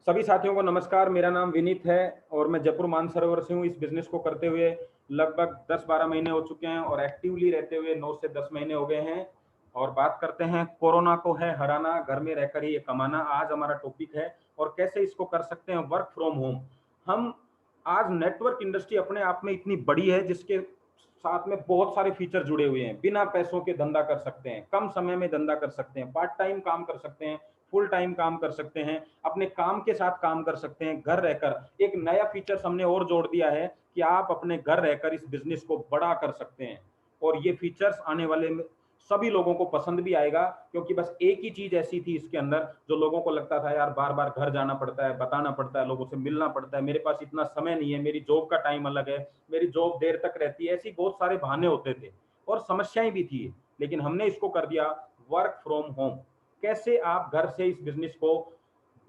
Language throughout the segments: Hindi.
सभी साथियों को नमस्कार। मेरा नाम विनीत है और मैं जयपुर मानसरोवर से हूँ। इस बिजनेस को करते हुए लगभग 10-12 महीने हो चुके हैं और एक्टिवली रहते हुए 9 से 10 महीने हो गए हैं। और बात करते हैं, कोरोना को है हराना, घर में रहकर ही ये कमाना। आज हमारा टॉपिक है और कैसे इसको कर सकते हैं वर्क फ्रॉम होम। हम आज नेटवर्क इंडस्ट्री अपने आप में इतनी बड़ी है जिसके साथ में बहुत सारे फीचर जुड़े हुए हैं। बिना पैसों के धंधा कर सकते हैं, कम समय में धंधा कर सकते हैं, पार्ट टाइम काम कर सकते हैं, फुल टाइम काम कर सकते हैं, अपने काम के साथ काम कर सकते हैं घर रहकर। एक नया फीचर हमने और जोड़ दिया है कि आप अपने घर रहकर इस बिजनेस को बड़ा कर सकते हैं। और ये फीचर्स आने वाले सभी लोगों को पसंद भी आएगा, क्योंकि बस एक ही चीज ऐसी थी इसके अंदर जो लोगों को लगता था यार बार बार घर जाना पड़ता है, बताना पड़ता है, लोगों से मिलना पड़ता है, मेरे पास इतना समय नहीं है, मेरी जॉब का टाइम अलग है, मेरी जॉब देर तक रहती है, ऐसी बहुत सारे बहाने होते थे और समस्याएं भी थी। लेकिन हमने इसको कर दिया वर्क फ्रॉम होम। कैसे आप घर से इस बिजनेस को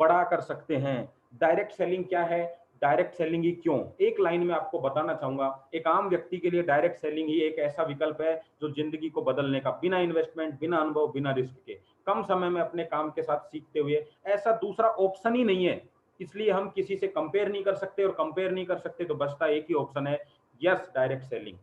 बड़ा कर सकते हैं। डायरेक्ट सेलिंग क्या है, डायरेक्ट सेलिंग ही क्यों, एक लाइन में आपको बताना चाहूंगा। एक आम व्यक्ति के लिए डायरेक्ट सेलिंग ही एक ऐसा विकल्प है जो जिंदगी को बदलने का, बिना इन्वेस्टमेंट, बिना अनुभव, बिना रिस्क के, कम समय में अपने काम के साथ सीखते हुए, ऐसा दूसरा ऑप्शन ही नहीं है। इसलिए हम किसी से कंपेयर नहीं कर सकते, और कंपेयर नहीं कर सकते तो बचता एक ही ऑप्शन है, यस, डायरेक्ट सेलिंग।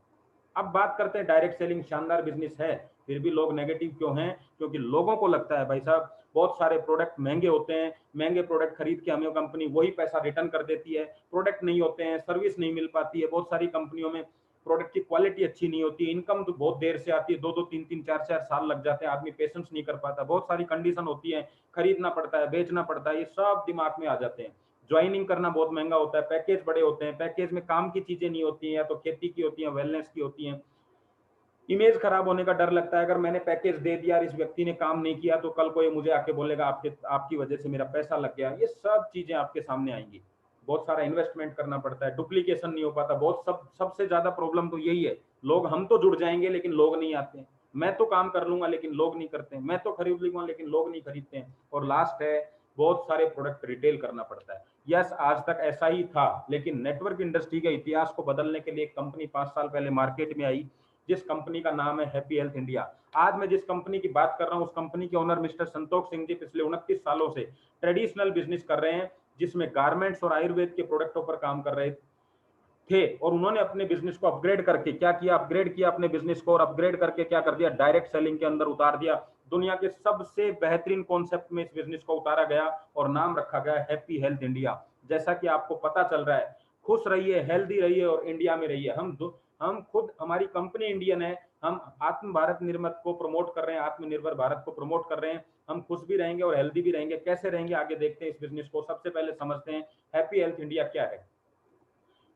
अब बात करते हैं, डायरेक्ट सेलिंग शानदार बिजनेस है, फिर भी लोग नेगेटिव क्यों हैं? क्योंकि लोगों को लगता है भाई साहब बहुत सारे प्रोडक्ट महंगे होते हैं, महंगे प्रोडक्ट खरीद के हमें कंपनी वही पैसा रिटर्न कर देती है, प्रोडक्ट नहीं होते हैं, सर्विस नहीं मिल पाती है, बहुत सारी कंपनियों में प्रोडक्ट की क्वालिटी अच्छी नहीं होती, इनकम तो बहुत देर से आती है, 2-2 3-3 4-4 साल लग जाते हैं, आदमी पेशेंस नहीं कर पाता, बहुत सारी कंडीशन होती है, खरीदना पड़ता है, बेचना पड़ता है, ये सब दिमाग में आ जाते हैं। ज्वाइनिंग करना बहुत महंगा होता है, पैकेज बड़े होते हैं, पैकेज में काम की चीजें नहीं होती हैं, या तो खेती की होती हैं, वेलनेस की होती हैं। इमेज खराब होने का डर लगता है, अगर मैंने पैकेज दे दिया और इस व्यक्ति ने काम नहीं किया तो कल को ये मुझे आके बोलेगा आपके आपकी वजह से मेरा पैसा लग गया। ये सब चीजें आपके सामने आएंगी। बहुत सारा इन्वेस्टमेंट करना पड़ता है, डुप्लीकेशन नहीं हो पाता, बहुत सबसे ज्यादा प्रॉब्लम तो यही है। लोग, हम तो जुड़ जाएंगे लेकिन लोग नहीं आते हैं। मैं तो काम कर लूंगा लेकिन लोग नहीं करते हैं, मैं तो खरीद लूंगा लेकिन लोग नहीं खरीदते हैं। और लास्ट है, बहुत सारे प्रोडक्ट रिटेल करना पड़ता है। यस, आज तक ऐसा ही था, लेकिन नेटवर्क इंडस्ट्री के इतिहास को बदलने के लिए एक कंपनी 5 साल पहले मार्केट में आई, जिस कंपनी का नाम है हैप्पी हेल्थ इंडिया। आज मैं जिस कंपनी की बात कर रहा हूं, उस कंपनी के ओनर मिस्टर संतोष सिंह जी पिछले 29 सालों से ट्रेडिशनल बिजनेस कर रहे हैं, जिसमें गारमेंट्स और आयुर्वेद के प्रोडक्टों पर काम कर रहे थे। और उन्होंने अपने बिजनेस को अपग्रेड करके क्या किया, अपग्रेड किया अपने बिजनेस को, और अपग्रेड करके क्या कर दिया, डायरेक्ट सेलिंग के अंदर उतार दिया। दुनिया के सबसे बेहतरीन कॉन्सेप्ट में इस बिजनेस को उतारा गया और नाम रखा गया हैप्पी हेल्थ इंडिया। जैसा कि आपको पता चल रहा है, खुश रहिए, हेल्दी रहिए और इंडिया में रहिए। हम खुद, हमारी कंपनी इंडियन है, हम आत्म भारत निर्मित को प्रमोट कर रहे हैं, आत्मनिर्भर भारत को प्रमोट कर रहे हैं। हम खुश भी रहेंगे और हेल्दी भी रहेंगे। कैसे रहेंगे आगे देखते हैं इस बिजनेस को। सबसे पहले समझते हैं हैप्पी हेल्थ इंडिया क्या है।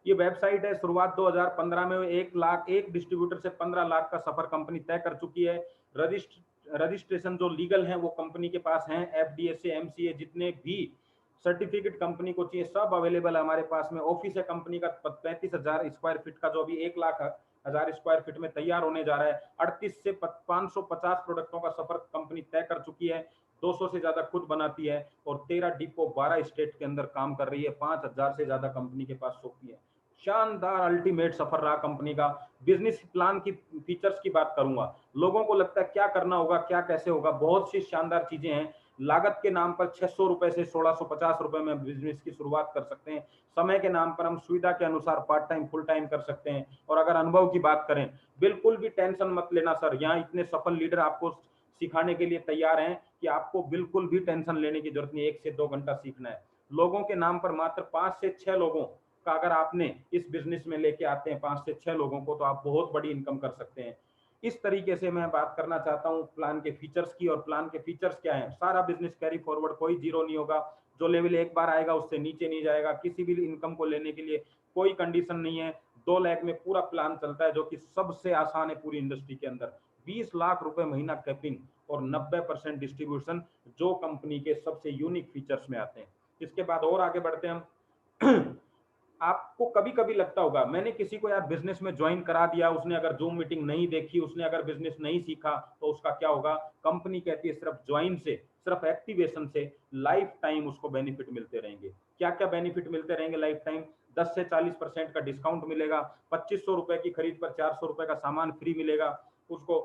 ये वेबसाइट है, शुरुआत 2015 में 1 लाख, एक डिस्ट्रीब्यूटर से 15 लाख का सफर कंपनी तय कर चुकी है। रजिस्ट्रेशन जो लीगल है वो कंपनी के पास है, एफडीए से एमसीए, जितने भी सर्टिफिकेट कंपनी को चाहिए सब अवेलेबल है हमारे पास में। ऑफिस है कंपनी का 35,000 स्क्वायर फीट का, जो अभी 1 लाख 1,000 स्क्वायर फीट में तैयार होने जा रहा है। 38 से 550 प्रोडक्टों का सफर कंपनी तय कर चुकी है, 200 से ज्यादा खुद बनाती है, और 13 डिपो 12 स्टेट के अंदर काम कर रही है। 5,000 से ज्यादा कंपनी के पास शॉपी है। शानदार अल्टीमेट सफर रहा कंपनी का। बिजनेस प्लान की फीचर्स की बात करूंगा। लोगों को लगता है क्या करना होगा, क्या कैसे होगा, बहुत सी शानदार चीजें हैं। लागत के नाम पर 600 रुपए से 1650 रुपए में बिजनेस की शुरुआत कर सकते हैं। समय के नाम पर हम सुविधा के अनुसार पार्ट टाइम, फुल टाइम कर सकते हैं। और अगर अनुभव की बात करें, बिल्कुल भी टेंशन मत लेना सर, यहाँ इतने सफल लीडर आपको सिखाने के लिए तैयार हैं कि आपको बिल्कुल भी टेंशन लेने की जरूरत नहीं। 1 से 2 घंटा सीखना है। लोगों के नाम पर मात्र 5 से 6 लोगों का अगर आपने इस बिजनेस में लेके आते हैं, 5 से 6 लोगों को, तो आप बहुत बड़ी इनकम कर सकते हैं। इस तरीके से मैं बात करना चाहता हूं प्लान के फीचर्स की। और प्लान के फीचर्स क्या है, सारा बिजनेस कैरी फॉरवर्ड, कोई जीरो नहीं होगा। जो लेवल एक बार आएगा उससे नीचे नहीं जाएगा। किसी भी इनकम को लेने के लिए कोई कंडीशन नहीं है। 2 लाख में पूरा प्लान चलता है, जो कि सबसे आसान है पूरी इंडस्ट्री के अंदर। 20 लाख रुपए महीना कैपिंग और 90% डिस्ट्रीब्यूशन, जो कंपनी के सबसे यूनिक फीचर्स में आते हैं। इसके बाद और आगे बढ़ते हैं हम। आपको कभी कभी लगता होगा, मैंने किसी को यार बिजनेस में ज्वाइन करा दिया, उसने अगर जूम मीटिंग नहीं देखी, उसने अगर बिजनेस नहीं सीखा, तो उसका क्या होगा? कंपनी कहती है सिर्फ ज्वाइन से, सिर्फ एक्टिवेशन से लाइफ टाइम उसको बेनिफिट मिलते रहेंगे। क्या क्या बेनिफिट मिलते रहेंगे लाइफ टाइम? 10 से 40% का डिस्काउंट मिलेगा। 2500 रुपए की खरीद पर 400 रुपए का सामान फ्री मिलेगा उसको।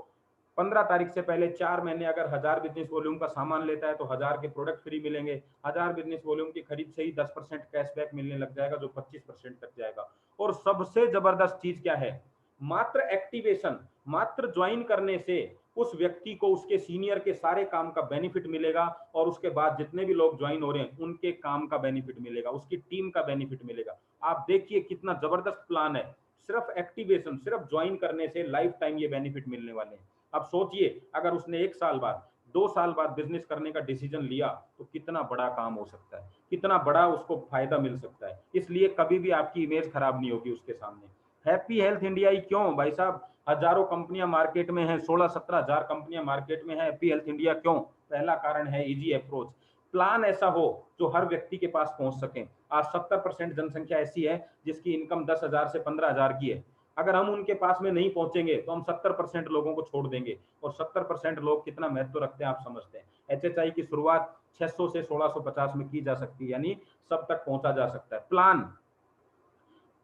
15 तारीख से पहले 4 महीने अगर 1000 बिजनेस वॉल्यूम का सामान लेता है तो 1000 के प्रोडक्ट फ्री मिलेंगे। 1000 बिजनेस वॉल्यूम की खरीद से ही 10% कैशबैक मिलने लग जाएगा, जो 25% तक जाएगा। और सबसे जबरदस्त चीज क्या है, मात्र एक्टिवेशन, मात्र ज्वाइन करने से उस व्यक्ति को उसके सीनियर के सारे काम का बेनिफिट मिलेगा, और उसके बाद जितने भी लोग ज्वाइन हो रहे हैं उनके काम का बेनिफिट मिलेगा, उसकी टीम का बेनिफिट मिलेगा। आप देखिए कितना जबरदस्त प्लान है। सिर्फ एक्टिवेशन, सिर्फ ज्वाइन करने से लाइफ टाइम ये बेनिफिट मिलने वाले हैं। अब सोचिए अगर उसने 1 साल बाद, 2 साल बाद बिजनेस करने का डिसीजन लिया तो कितना बड़ा काम हो सकता है, कितना बड़ा उसको फायदा मिल सकता है। इसलिए कभी भी आपकी इमेज खराब नहीं होगी उसके सामने। हैप्पी हेल्थ इंडिया ही क्यों भाई साहब, हजारों कंपनियां मार्केट में हैं, 16-17 हजार कंपनियां मार्केट में है, हैप्पी हेल्थ इंडिया क्यों? पहला कारण है इजी अप्रोच। प्लान ऐसा हो जो हर व्यक्ति के पास पहुंच सके। आज 70% जनसंख्या ऐसी है जिसकी इनकम 10,000 से 15,000 की है। अगर हम उनके पास में नहीं पहुंचेंगे तो हम 70% लोगों को छोड़ देंगे, और 70% लोग कितना महत्व रखते हैं आप समझते हैं। एचएचआई की शुरुआत 600 से 1650 में की जा सकती है, यानी सब तक पहुंचा जा सकता है। प्लान,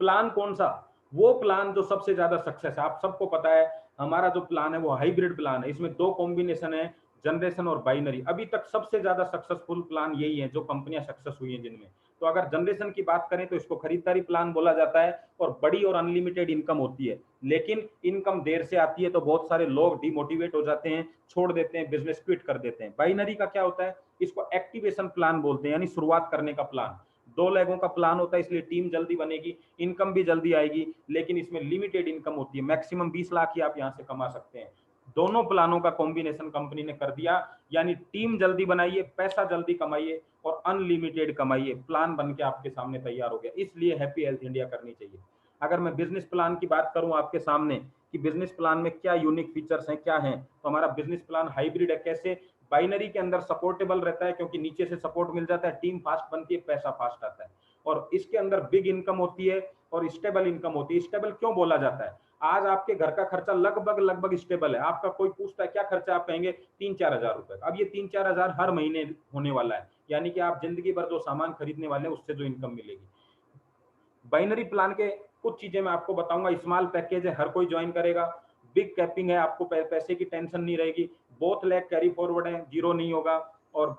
प्लान कौन सा? वो प्लान जो सबसे ज्यादा सक्सेस है। आप सबको पता है हमारा जो प्लान है वो हाइब्रिड प्लान है, इसमें 2 कॉम्बिनेशन है, जनरेशन और बाइनरी। अभी तक सबसे ज्यादा सक्सेसफुल प्लान यही है जो कंपनियां सक्सेस हुई हैं जिनमें। तो अगर जनरेशन की बात करें तो इसको खरीदारी प्लान बोला जाता है, और बड़ी और अनलिमिटेड इनकम होती है, लेकिन इनकम देर से आती है तो बहुत सारे लोग डिमोटिवेट हो जाते हैं, छोड़ देते हैं, बिजनेस क्विट कर देते हैं। बाइनरी का क्या होता है, इसको एक्टिवेशन प्लान बोलते हैं, यानी शुरुआत करने का प्लान। 2 लेगों का प्लान होता है, इसलिए टीम जल्दी बनेगी, इनकम भी जल्दी आएगी, लेकिन इसमें लिमिटेड इनकम होती है, मैक्सिमम 20 लाख ही आप यहां से कमा सकते हैं। दोनों प्लानों का कॉम्बिनेशन कंपनी ने कर दिया, यानी टीम जल्दी बनाइए, पैसा जल्दी कमाइए और अनलिमिटेड कमाइए। प्लान बन के आपके सामने तैयार हो गया, इसलिए हैप्पी हेल्थ इंडिया करनी चाहिए। अगर मैं बिजनेस प्लान की बात करूं आपके सामने कि बिजनेस प्लान में क्या यूनिक फीचर्स हैं, क्या हैं, तो हमारा बिजनेस प्लान हाइब्रिड है। कैसे? बाइनरी के अंदर सपोर्टेबल रहता है क्योंकि नीचे से सपोर्ट मिल जाता है, टीम फास्ट बनती है, पैसा फास्ट आता है। और इसके अंदर बिग इनकम होती है और स्टेबल इनकम होती है। स्टेबल क्यों बोला जाता है? आज आपके घर का खर्चा लगभग स्टेबल है। आपका कोई पूछता है क्या खर्चा, आप कहेंगे 3-4 हजार रुपए। अब ये 3-4 हजार हर महीने होने वाला है, यानी कि आप जिंदगी भर जो सामान खरीदने वाले हैं उससे जो इनकम मिलेगी। बाइनरी प्लान के कुछ चीजें मैं आपको बताऊंगा। स्मॉल पैकेज है, हर कोई ज्वाइन करेगा। बिग कैपिंग है, आपको पैसे की टेंशन नहीं रहेगी। बोथ लेग कैरी फॉरवर्ड है, जीरो नहीं होगा। और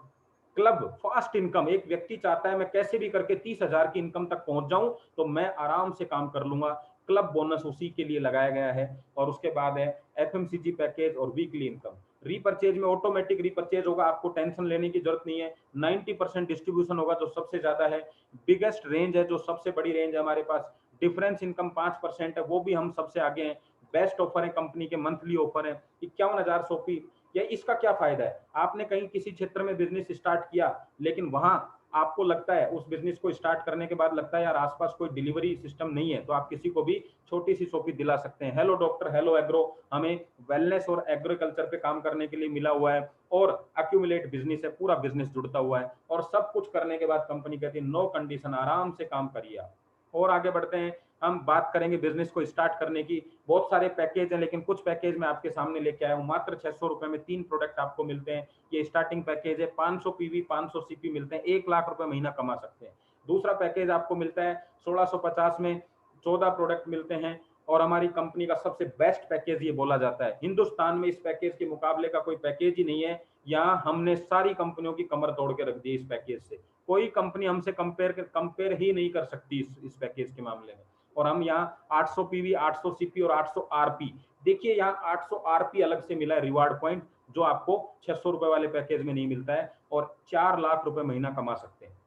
क्लब फास्ट इनकम, एक व्यक्ति चाहता है मैं कैसे भी करके 30,000 की इनकम तक पहुंच जाऊं तो मैं आराम से काम कर लूंगा, क्लब बोनस उसी के लिए लगाया गया है। और उसके बाद है एफएमसीजी पैकेज और वीकली इनकम। रीपर्चेज में ऑटोमेटिक रीपर्चेज होगा, आपको टेंशन लेने की जरूरत नहीं है। 90% डिस्ट्रीब्यूशन होगा जो सबसे ज्यादा है। बिगेस्ट रेंज है, जो सबसे बड़ी रेंज है हमारे पास। डिफरेंस इनकम 5% है, वो भी हम सबसे आगे हैं। बेस्ट ऑफर है कंपनी के, मंथली ऑफर है 51,000 सोपी। या इसका क्या फायदा है, आपने कहीं किसी क्षेत्र में बिजनेस स्टार्ट किया, लेकिन वहां आपको लगता है उस बिजनेस को स्टार्ट करने के बाद लगता है यार आसपास कोई डिलीवरी सिस्टम नहीं है, तो आप किसी को भी छोटी सी सोपी दिला सकते हैं। हेलो डॉक्टर, हेलो एग्रो हमें वेलनेस और एग्रीकल्चर पे काम करने के लिए मिला हुआ है, और अक्यूमुलेट बिजनेस है, पूरा बिजनेस जुड़ता हुआ है। और सब कुछ करने के बाद कंपनी कहती है नो कंडीशन, आराम से काम करिए आप। और आगे बढ़ते हैं, हम बात करेंगे बिजनेस को स्टार्ट करने की। बहुत सारे पैकेज हैं, लेकिन कुछ पैकेज मैं आपके सामने लेके आया हूँ। मात्र 600 रुपए में 3 प्रोडक्ट आपको मिलते हैं। ये स्टार्टिंग पैकेज है। 500 पीवी, 500 सीपी मिलते हैं, 1 लाख रुपए महीना कमा सकते हैं। दूसरा पैकेज आपको मिलता है 1650 में, 14 प्रोडक्ट मिलते हैं। और हमारी कंपनी का सबसे बेस्ट पैकेज ये बोला जाता है, हिंदुस्तान में इस पैकेज के मुकाबले का कोई पैकेज ही नहीं है। यहाँ हमने सारी कंपनियों की कमर तोड़ के रख दी इस पैकेज से। कोई कंपनी हमसे कंपेयर ही नहीं कर सकती इस पैकेज के मामले में। और हम यहाँ 800 पीवी, 800 सीपी और 800 आरपी, देखिए यहाँ 800 आरपी अलग से मिला है रिवार्ड पॉइंट, जो आपको 600 रुपए वाले पैकेज में नहीं मिलता है। और 4 लाख रुपए महीना कमा सकते हैं।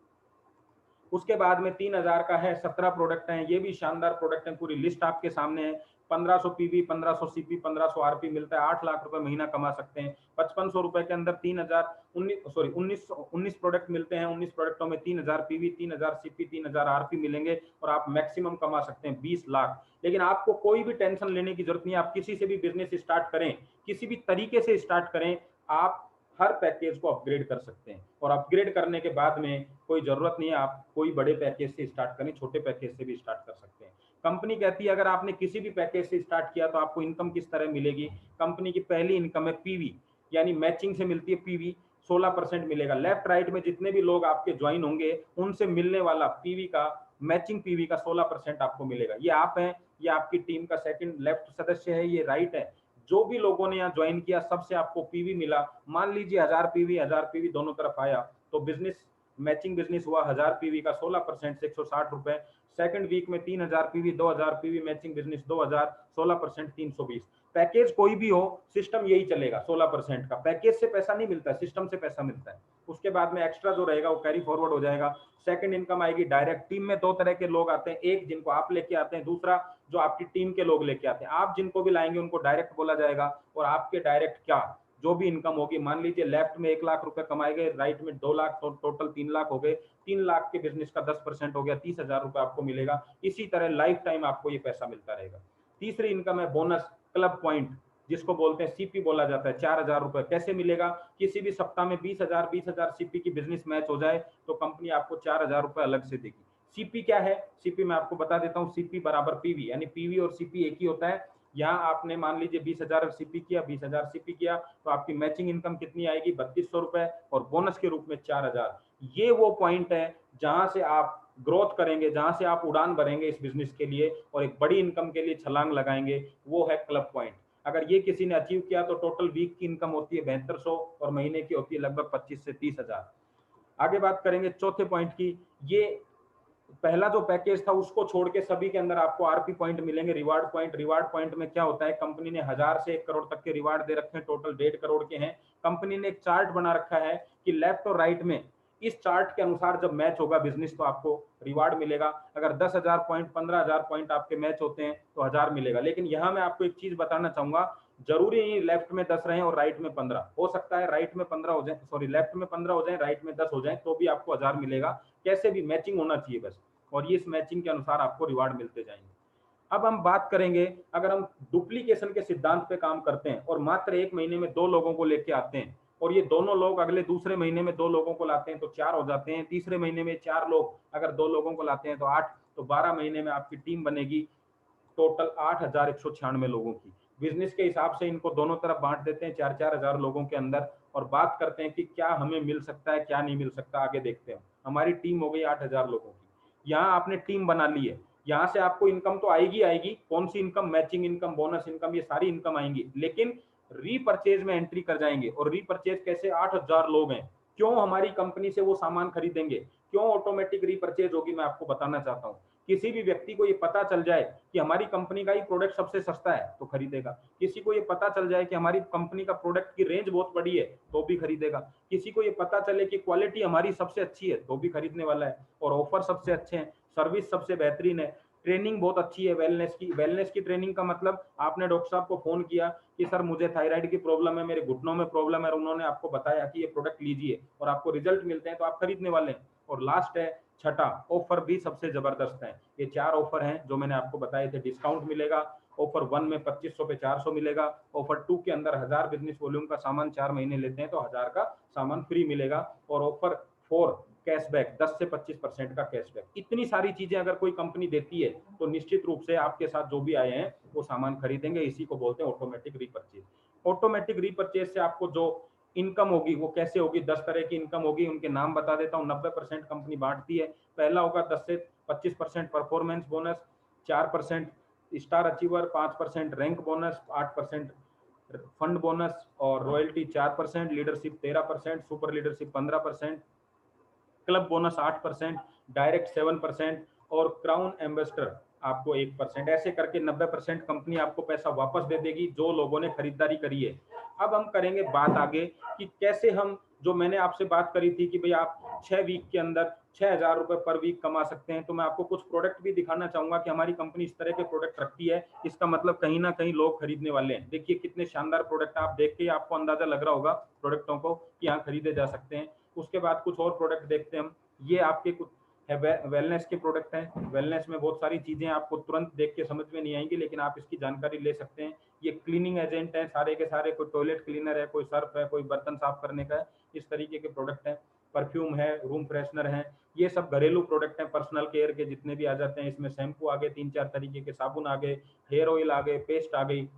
उसके बाद में 3,000 का है, 17 प्रोडक्ट हैं, ये भी शानदार प्रोडक्ट हैं, पूरी लिस्ट आपके सामने है। 1500 पीवी, 1500 सीपी, 1500 आरपी मिलता है, 8 लाख रुपए महीना कमा सकते हैं। 5500 रुपए के अंदर 19 प्रोडक्ट मिलते हैं। 19 प्रोडक्टों में 3000 पीवी, 3000 सीपी, 3000 आरपी मिलेंगे, और आप मैक्सिमम कमा सकते हैं 20 लाख। लेकिन आपको कोई भी टेंशन लेने की जरूरत नहीं है, आप किसी से भी बिजनेस स्टार्ट करें, किसी भी तरीके से स्टार्ट करें, आप हर पैकेज को अपग्रेड कर सकते हैं। और अपग्रेड करने के बाद में कोई जरूरत नहीं है आप कोई बड़े पैकेज से स्टार्ट करें, छोटे पैकेज से भी स्टार्ट कर सकते हैं। कंपनी कहती है अगर आपने किसी भी पैकेज से स्टार्ट किया तो आपको इनकम किस तरह मिलेगी। कंपनी की पहली इनकम है पीवी, यानी मैचिंग से मिलती है पीवी, 16% मिलेगा। लेफ्ट राइट में जितने भी लोग आपके ज्वाइन होंगे उनसे मिलने वाला पीवी का, मैचिंग पीवी का 16% आपको मिलेगा। ये आप हैं, ये आपकी टीम का सेकंड लेफ्ट सदस्य है, ये राइट है। जो भी लोगों ने यहाँ ज्वाइन किया सबसे आपको पीवी मिला। मान लीजिए 1000 पीवी दोनों तरफ आया तो बिजनेस मैचिंग बिजनेस हुआ 1000 पीवी का 16% से 160 रुपए। सेकंड वीक में 3000 PV 2000 PV matching business 2000 16% 320। Package कोई भी हो सिस्टम यही चलेगा 16% का। पैकेज से पैसा नहीं मिलता, सिस्टम से पैसा मिलता है। उसके बाद में एक्स्ट्रा जो रहेगा वो कैरी फॉरवर्ड हो जाएगा। सेकंड इनकम आएगी डायरेक्ट। टीम में दो तरह के लोग आते हैं, एक जिनको आप लेके आते हैं, दूसरा जो आपकी टीम के लोग लेके आते हैं। आप जिनको भी लाएंगे उनको डायरेक्ट बोला जाएगा और आपके डायरेक्ट क्या जो भी इनकम होगी, मान लीजिए लेफ्ट में 1 लाख रुपए कमाए गए, राइट में 2 लाख, तो टोटल 3 लाख हो गए। 3 लाख के बिजनेस का 10% हो गया, 30,000 रुपए आपको मिलेगा। इसी तरह लाइफ टाइम आपको ये पैसा मिलता रहेगा। तीसरी इनकम है बोनस क्लब पॉइंट, जिसको बोलते हैं सीपी बोला जाता है। 4,000 रुपए कैसे मिलेगा? किसी भी सप्ताह में 20,000 सीपी की बिजनेस मैच हो जाए तो कंपनी आपको 4,000 रुपए अलग से देगी। सीपी क्या है? सीपी मैं आपको बता देता हूँ। सीपी बराबर पीवी, यानी पीवी और सीपी एक ही होता है। यहाँ आपने मान लीजिए 20,000 सीपी किया, 20,000 सीपी किया, तो आपकी मैचिंग इनकम कितनी आएगी? 3200 रुपए, और बोनस के रूप में 4,000। ये वो पॉइंट है जहां से आप ग्रोथ करेंगे, जहां से आप उड़ान भरेंगे इस बिजनेस के लिए और एक बड़ी इनकम के लिए छलांग लगाएंगे, वो है क्लब पॉइंट। अगर ये किसी ने अचीव किया तो टोटल वीक की इनकम होती है 7200 और महीने की होती है लगभग 25 से 30,000। आगे बात करेंगे चौथे पॉइंट की। ये पहला जो पैकेज था उसको छोड़ के सभी के अंदर आपको आरपी पॉइंट मिलेंगे, रिवार्ड पॉइंट। रिवार्ड पॉइंट में क्या होता है? कंपनी ने 1000 से 1 करोड़ तक के रिवार्ड दे रखे हैं, टोटल 1.5 करोड़ के हैं। कंपनी ने एक चार्ट बना रखा है कि लेफ्ट और राइट में इस चार्ट के अनुसार जब मैच होगा बिजनेस तो आपको रिवार्ड मिलेगा। अगर 10,000 पॉइंट 15,000 पॉइंट आपके मैच होते हैं तो 1000 मिलेगा। लेकिन यहाँ मैं आपको एक चीज बताना चाहूंगा, जरूरी नहीं लेफ्ट में 10 रहे और राइट में 15। हो सकता है राइट में 15 हो जाए, सॉरी लेफ्ट में 15 हो जाए, राइट में 10 हो जाए, तो भी आपको 1000 मिलेगा। कैसे भी मैचिंग होना चाहिए बस, और ये इस मैचिंग के अनुसार आपको रिवार्ड मिलते जाएंगे। अब हम बात करेंगे, अगर हम डुप्लीकेशन के सिद्धांत पे काम करते हैं और मात्र 1 महीने में 2 लोगों को लेके आते हैं और ये दोनों लोग अगले दूसरे महीने में 2 लोगों को लाते हैं तो 4 हो जाते हैं। तीसरे महीने में 4 लोग अगर 2 लोगों को लाते हैं तो 8, तो 12 महीने में आपकी टीम बनेगी टोटल 8,196 लोगों की। बिजनेस के हिसाब से इनको दोनों तरफ बांट देते हैं 4-4 हजार लोगों के अंदर, और बात करते हैं कि क्या हमें मिल सकता है क्या नहीं मिल सकता। आगे देखते हैं। हमारी टीम हो गई 8,000 लोगों की। यहाँ आपने टीम बना ली है, यहाँ से आपको इनकम तो आएगी आएगी। कौन सी income? Matching income, bonus income, ये सारी इनकम आएंगी। लेकिन रीपर्चेज में एंट्री कर जाएंगे। और रीपर्चेज कैसे? 8,000 लोग हैं, क्यों हमारी कंपनी से वो सामान खरीदेंगे, क्यों ऑटोमेटिक रीपर्चेज होगी, मैं आपको बताना चाहता हूँ। किसी भी व्यक्ति को ये पता चल जाए कि हमारी कंपनी का ही प्रोडक्ट सबसे सस्ता है तो खरीदेगा। किसी को ये पता चल जाए कि हमारी कंपनी का प्रोडक्ट की रेंज बहुत बड़ी है तो भी खरीदेगा। किसी को ये पता चले कि क्वालिटी हमारी सबसे अच्छी है तो भी खरीदने वाला है। और ऑफर सबसे अच्छे हैं, सर्विस सबसे बेहतरीन है, ट्रेनिंग बहुत अच्छी है वेलनेस की ट्रेनिंग का मतलब आपने डॉक्टर साहब को फोन किया कि सर मुझे थायराइड की प्रॉब्लम है, मेरे घुटनों में प्रॉब्लम है, और उन्होंने आपको बताया कि ये प्रोडक्ट लीजिए और आपको रिजल्ट मिलते हैं तो आप खरीदने वाले हैं। और लास्ट है छठा, ऑफर भी सबसे जबरदस्त है। ये 4 ऑफर हैं जो मैंने आपको बताए थे। डिस्काउंट मिलेगा ऑफर 1 में 2500 पे 400 मिलेगा। ऑफर 2 के अंदर 1000 बिजनेस वॉल्यूम का सामान 4 महीने लेते हैं तो 1000 का सामान फ्री मिलेगा। और ऑफर 4 कैशबैक, 10 से 25% का कैशबैक। इतनी सारी चीजें अगर कोई कंपनी देती है तो निश्चित रूप से आपके साथ जो भी आए हैं वो सामान खरीदेंगे। इसी को बोलते हैं ऑटोमेटिक रीपर्चेज। ऑटोमेटिक रीपर्चेज से आपको जो इनकम होगी वो कैसे होगी? 10 तरह की इनकम होगी, उनके नाम बता देता हूँ। 90% कंपनी बांटती है। पहला होगा 10 से 25% performance bonus, 4% star achiever, 5% rank bonus, 8% fund bonus और royalty 4%, leadership 13%, super leadership 15%, club bonus 8%, direct 7% और क्राउन एम्बेसडर आपको 1%। ऐसे करके 90% कंपनी आपको पैसा वापस दे देगी जो लोगों ने खरीदारी करी है। अब हम करेंगे बात आगे कि कैसे हम, जो मैंने आपसे बात करी थी कि भाई आप 6 वीक के अंदर 6,000 रुपए पर वीक कमा सकते हैं, तो मैं आपको कुछ प्रोडक्ट भी दिखाना चाहूंगा कि हमारी कंपनी इस तरह के प्रोडक्ट रखती है। इसका मतलब कहीं ना कहीं लोग खरीदने वाले हैं। देखिए कितने शानदार प्रोडक्ट, आप देख के आपको अंदाजा लग रहा होगा प्रोडक्टों को कि यहाँ खरीदे जा सकते हैं। उसके बाद कुछ और प्रोडक्ट देखते हैं हम। ये आपके कुछ है वेलनेस के प्रोडक्ट हैं। वेलनेस में बहुत सारी चीजें आपको तुरंत देख के समझ में नहीं आएंगी, लेकिन आप इसकी जानकारी ले सकते हैं। ये क्लीनिंग एजेंट है सारे के सारे, कोई टॉयलेट क्लीनर है, कोई सर्फ है, कोई बर्तन साफ करने का है, इस तरीके के प्रोडक्ट हैं। परफ्यूम है, रूम फ्रेशनर है, ये सब घरेलू प्रोडक्ट हैं। पर्सनल केयर के जितने भी आ जाते हैं इसमें शैम्पू आ गए, 3-4 तरीके के साबुन आ गए, हेयर ऑयल आ गए, पेस्ट आ गई।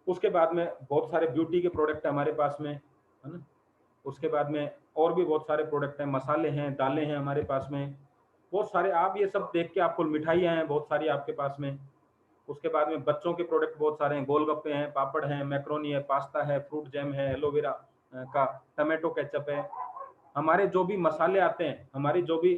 उसके बाद में बहुत सारे ब्यूटी के प्रोडक्ट है हमारे पास में, है ना। उसके बाद में और भी बहुत सारे प्रोडक्ट हैं, मसाले हैं, दालें हैं हमारे पास में, बहुत सारे। आप ये सब देख के, आपको मिठाइयाँ हैं बहुत सारी आपके पास में, उसके बाद में बच्चों के प्रोडक्ट बहुत सारे हैं, गोलगप्पे हैं, पापड़ हैं, मैक्रोनी है, पास्ता है, फ्रूट जैम है, एलोवेरा का, टमाटो केचप है। हमारे जो भी मसाले आते हैं, हमारी जो भी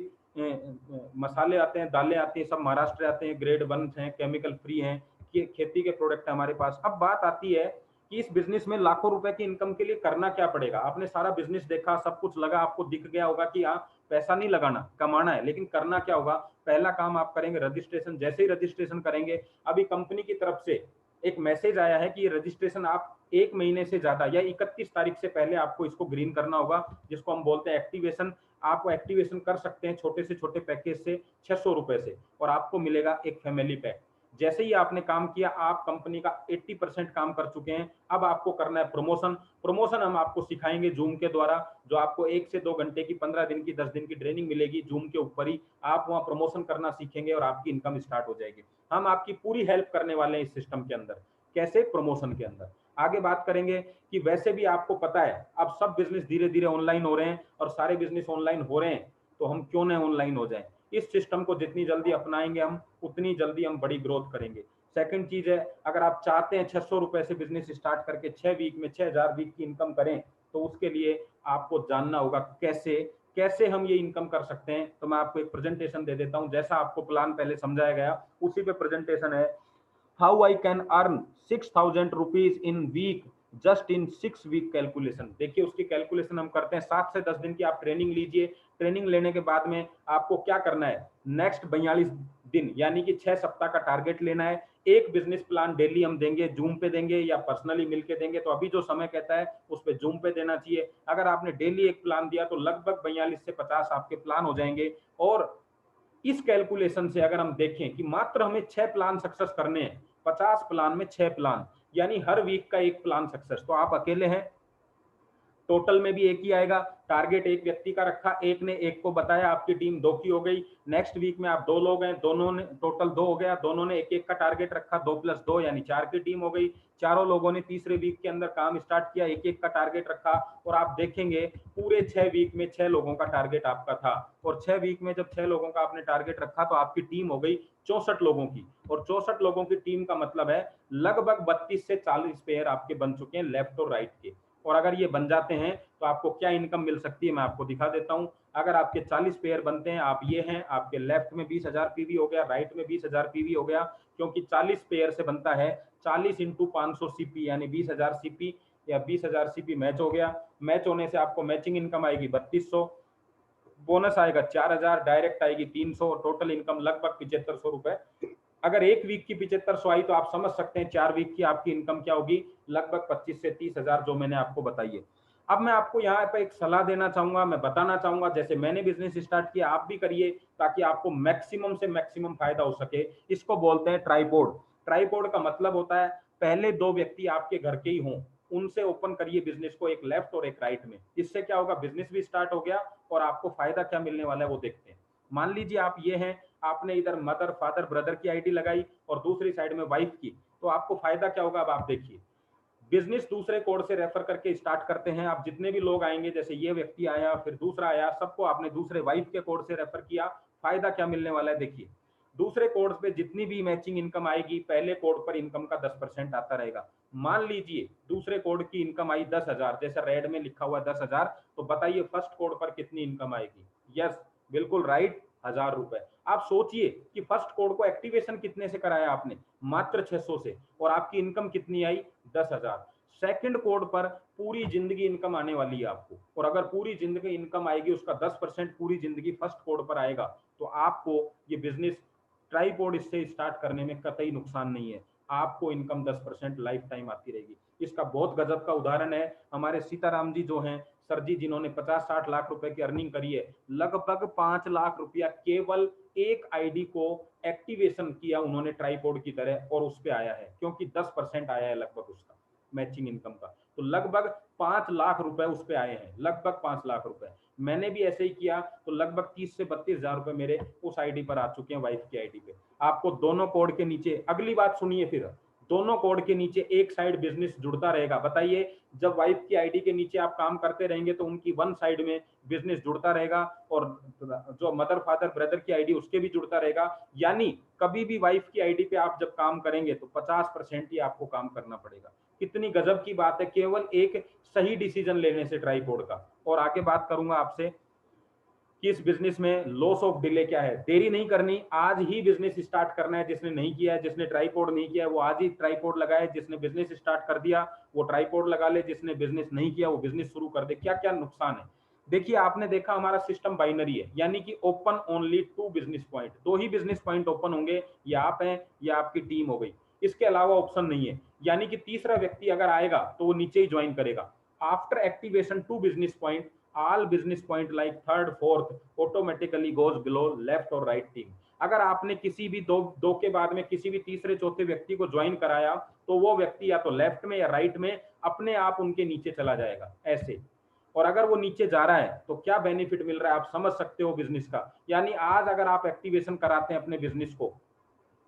मसाले आते हैं, दालें आती हैं, सब महाराष्ट्र आते हैं, ग्रेड 1 हैं, केमिकल फ्री हैं, खेती के प्रोडक्ट है हमारे पास। अब बात आती है कि इस बिजनेस में लाखों रुपए की इनकम के लिए करना क्या पड़ेगा। आपने सारा बिजनेस देखा, सब कुछ लगा, आपको दिख गया होगा कि हाँ पैसा नहीं लगाना, कमाना है, लेकिन करना क्या होगा। पहला काम आप करेंगे रजिस्ट्रेशन। जैसे ही रजिस्ट्रेशन करेंगे, अभी कंपनी की तरफ से एक मैसेज आया है कि रजिस्ट्रेशन आप 1 महीने से ज्यादा या 31 तारीख से पहले आपको इसको ग्रीन करना होगा, जिसको हम बोलते हैं एक्टिवेशन। आप एक्टिवेशन कर सकते हैं छोटे से छोटे पैकेज से 600 रुपए से, और आपको मिलेगा एक फैमिली पैक। जैसे ही आपने काम किया, आप कंपनी का 80% काम कर चुके हैं। अब आपको करना है प्रमोशन। प्रमोशन हम आपको सिखाएंगे जूम के द्वारा, जो आपको 1 से 2 घंटे की, 15 दिन की, 10 दिन की ट्रेनिंग मिलेगी जूम के ऊपर ही। आप वहां प्रमोशन करना सीखेंगे और आपकी इनकम स्टार्ट हो जाएगी। हम आपकी पूरी हेल्प करने वाले हैं इस सिस्टम के अंदर। कैसे? प्रमोशन के अंदर। आगे बात करेंगे कि वैसे भी आपको पता है अब सब बिजनेस धीरे धीरे ऑनलाइन हो रहे हैं, और सारे बिजनेस ऑनलाइन हो रहे हैं, तो हम क्यों ना ऑनलाइन हो जाएं। इस सिस्टम को जितनी जल्दी अपनाएंगे हम, उतनी जल्दी हम बड़ी ग्रोथ करेंगे। सेकंड चीज है, अगर आप चाहते हैं 600 रुपए से बिजनेस स्टार्ट करके 6 वीक में 6000 वीक की इनकम करें, तो उसके लिए आपको जानना होगा कैसे कैसे हम ये इनकम कर सकते हैं। तो मैं आपको एक प्रेजेंटेशन दे देता हूं, जैसा आपको प्लान पहले समझाया गया उसी पे प्रेजेंटेशन है। How I can earn 6000 rupees in week just in 6 week calculation. देखिए उसकी कैलकुलेशन हम करते हैं। 7 से 10 दिन की आप ट्रेनिंग लीजिए। ट्रेनिंग लेने के बाद में आपको क्या करना है, नेक्स्ट 42 दिन यानी कि 6 सप्ताह का टारगेट लेना है। एक बिजनेस प्लान डेली हम देंगे, जूम पे देंगे या पर्सनली मिलके देंगे, तो अभी जो समय कहता है उस पे जूम पे देना चाहिए। अगर आपने डेली एक प्लान दिया तो लगभग 42 से 50 आपके प्लान हो जाएंगे। और इस कैलकुलेशन से अगर हम देखें कि मात्र हमें 6 प्लान सक्सेस करने हैं, 50 प्लान में 6 प्लान, यानी हर वीक का एक प्लान सक्सेस, तो आप अकेले हैं, टोटल में भी एक ही आएगा। टारगेट एक व्यक्ति का रखा, एक ने एक को बताया, आपकी टीम 2 की हो गई। नेक्स्ट वीक में आप 2 लोग हैं, दोनों ने टोटल 2 हो गया, दोनों ने एक एक का टारगेट रखा, 2 + 2 यानी 4 की टीम हो गई। चारों लोगों ने तीसरे वीक के अंदर काम स्टार्ट किया, एक एक का टारगेट रखा, और आप देखेंगे पूरे 6 वीक में 6 लोगों का टारगेट आपका था। और 6 वीक में जब 6 लोगों का आपने टारगेट रखा तो आपकी टीम हो गई 64 लोगों की। और 64 लोगों की टीम का मतलब है लगभग 32 से 40 पेयर आपके बन चुके हैं लेफ्ट और राइट के। और अगर ये बन जाते हैं तो आपको क्या इनकम मिल सकती है मैं आपको दिखा देता हूं। अगर आपके 40 पेयर बनते हैं, आप ये हैं, आपके लेफ्ट में 20,000 पीवी हो गया, राइट में 20,000 पीवी हो गया, क्योंकि 40 पेयर से बनता है 40 इंटू 500 सीपी यानी 20,000 सीपी या 20,000 सीपी मैच हो गया। मैच होने से आपको मैचिंग इनकम आएगी 3200, बोनस आएगा 4,000, डायरेक्ट आएगी 300, और टोटल इनकम लगभग 7500 रुपए। अगर एक वीक की 7500 आई तो आप समझ सकते हैं 4 वीक की आपकी इनकम क्या होगी, लगभग 25 से 30,000 जो मैंने आपको बताई है। अब मैं आपको यहाँ पे एक सलाह देना चाहूंगा, मैं बताना चाहूंगा, जैसे मैंने बिजनेस स्टार्ट किया आप भी करिए, ताकि आपको मैक्सिमम से मैक्सिमम फायदा हो सके। इसको बोलते हैं ट्राइपॉड। ट्राइपॉड का मतलब होता है पहले 2 व्यक्ति आपके घर के ही हों, उनसे ओपन करिए बिजनेस को, एक लेफ्ट और एक राइट में। इससे क्या होगा, बिजनेस भी स्टार्ट हो गया और आपको फायदा क्या मिलने वाला है वो देखते हैं। मान लीजिए आप ये हैं, आपने इधर मदर फादर ब्रदर की आईडी लगाई और दूसरी साइड में वाइफ की, तो आपको फायदा क्या होगा अब आप देखिए। बिजनेस दूसरे कोड से रेफर करके स्टार्ट करते हैं आप, जितने भी लोग आएंगे, जैसे ये व्यक्ति आया फिर दूसरा आया, सबको आपने दूसरे वाइफ के कोड से रेफर किया। फायदा क्या मिलने वाला है देखिए, दूसरे कोड पे जितनी भी मैचिंग इनकम आएगी पहले कोड पर इनकम का 10% आता रहेगा। मान लीजिए दूसरे कोड की इनकम आई 10,000, जैसा रेड में लिखा हुआ 10,000, तो बताइए फर्स्ट कोड पर कितनी इनकम आएगी। यस बिल्कुल राइट, 1,000 रुपए। आप सोचिए कि फर्स्ट कोड को एक्टिवेशन कितने से कराया आपने, मात्र 600 से, और आपकी इनकम कितनी आई, 10,000। सेकंड कोड पर पूरी जिंदगी इनकम आने वाली है आपको, और अगर पूरी जिंदगी इनकम आएगी उसका 10% पूरी जिंदगी फर्स्ट कोड पर आएगा, तो आपको ये बिजनेस ट्राइपॉड इससे स्टार्ट करने में कतई नुकसान नहीं है। आपको इनकम 10% लाइफ टाइम आती रहेगी। इसका बहुत गजब का उदाहरण है हमारे सीताराम जी जो हैं सर जी, जिन्होंने 50-60 लाख रुपए की अर्निंग करी है। लगभग 5 लाख रुपया केवल एक आईडी को एक्टिवेशन किया उन्होंने ट्राइपॉड की तरह, और उस पे आया है, क्योंकि 10% आया है लगभग उसका मैचिंग इनकम का। तो लगभग 5 लाख रुपए उस पे आए हैं, लगभग 5 लाख रुपए। मैंने भी ऐसे ही किया तो लगभग 30 से 32,000 रुपए मेरे उस आईडी पर आ चुके हैं, वाइफ की आईडी पे। आपको दोनों कोड के नीचे, अगली बात सुनिए फिर, दोनों कोड के नीचे एक साइड बिजनेस जुड़ता रहेगा। बताइए, जब वाइफ की आईडी के नीचे आप काम करते रहेंगे तो उनकी वन साइड में बिजनेस जुड़ता रहेगा और जो मदर फादर ब्रदर की आईडी उसके भी जुड़ता रहेगा। यानी कभी भी वाइफ की आईडी पे आप जब काम करेंगे तो 50% ही आपको काम करना पड़ेगा। कितनी गजब की बात है, केवल एक सही डिसीजन लेने से ट्राइपॉड का। और आगे बात करूंगा आपसे कि इस बिजनेस में लॉस ऑफ डिले क्या है। देरी नहीं करनी, आज ही बिजनेस स्टार्ट करना है। जिसने नहीं किया है, जिसने ट्राइपॉड नहीं किया है, वो आज ही ट्राइपॉड लगाए। जिसने बिजनेस स्टार्ट कर दिया वो ट्राइपॉड लगा ले, जिसने बिजनेस नहीं किया वो बिजनेस शुरू कर दे। क्या क्या नुकसान है देखिए। आपने देखा हमारा सिस्टम बाइनरी है, यानी कि ओपन ओनली 2 बिजनेस पॉइंट, 2 ही बिजनेस पॉइंट ओपन होंगे, या आप हैं या आपकी टीम हो गई। इसके अलावा ऑप्शन नहीं है, यानी कि तीसरा व्यक्ति अगर आएगा तो वो नीचे ही ज्वाइन करेगा। After activation 2 business point, all business point like third fourth automatically goes below left और right team। अगर आपने किसी भी दो के बाद में किसी भी तीसरे चौथे व्यक्ति को ज्वाइन कराया तो वो व्यक्ति या तो लेफ्ट में या राइट में अपने आप उनके नीचे चला जाएगा ऐसे। और अगर वो नीचे जा रहा है तो क्या बेनिफिट मिल रहा है आप समझ सकते हो बिजनेस का। यानी आज अगर आप एक्टिवेशन कराते हैं अपने बिजनेस को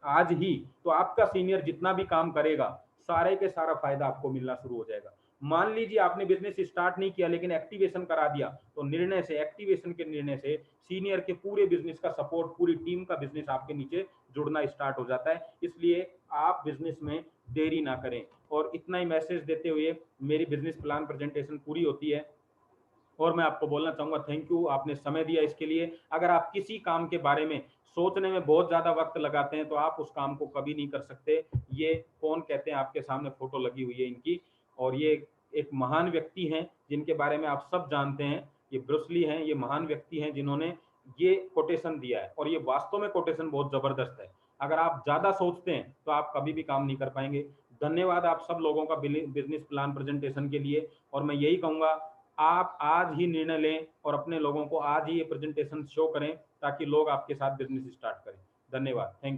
आज ही, तो आपका सीनियर जितना भी काम करेगा सारे के सारा फायदा आपको मिलना शुरू हो जाएगा। मान लीजिए आपने बिजनेस स्टार्ट नहीं किया लेकिन एक्टिवेशन करा दिया, तो निर्णय से, एक्टिवेशन के निर्णय से सीनियर के पूरे बिजनेस का सपोर्ट, पूरी टीम का बिजनेस आपके नीचे जुड़ना स्टार्ट हो जाता है। इसलिए आप बिजनेस में देरी ना करें। और इतना ही मैसेज देते हुए मेरी बिजनेस प्लान प्रेजेंटेशन पूरी होती है। और मैं आपको बोलना चाहूंगा थैंक यू, आपने समय दिया इसके लिए। अगर आप किसी काम के बारे में सोचने में बहुत ज्यादा वक्त लगाते हैं तो आप उस काम को कभी नहीं कर सकते। ये कौन कहते हैं, आपके सामने फोटो लगी हुई है इनकी, और ये एक महान व्यक्ति हैं जिनके बारे में आप सब जानते हैं। ये ब्रूस ली हैं, ये महान व्यक्ति हैं जिन्होंने ये कोटेशन दिया है, और ये वास्तव में कोटेशन बहुत जबरदस्त है। अगर आप ज्यादा सोचते हैं तो आप कभी भी काम नहीं कर पाएंगे। धन्यवाद आप सब लोगों का बिजनेस प्लान प्रेजेंटेशन के लिए। और मैं यही कहूंगा, आप आज ही निर्णय लें और अपने लोगों को आज ही ये प्रेजेंटेशन शो करें ताकि लोग आपके साथ बिजनेस स्टार्ट करें। धन्यवाद, थैंक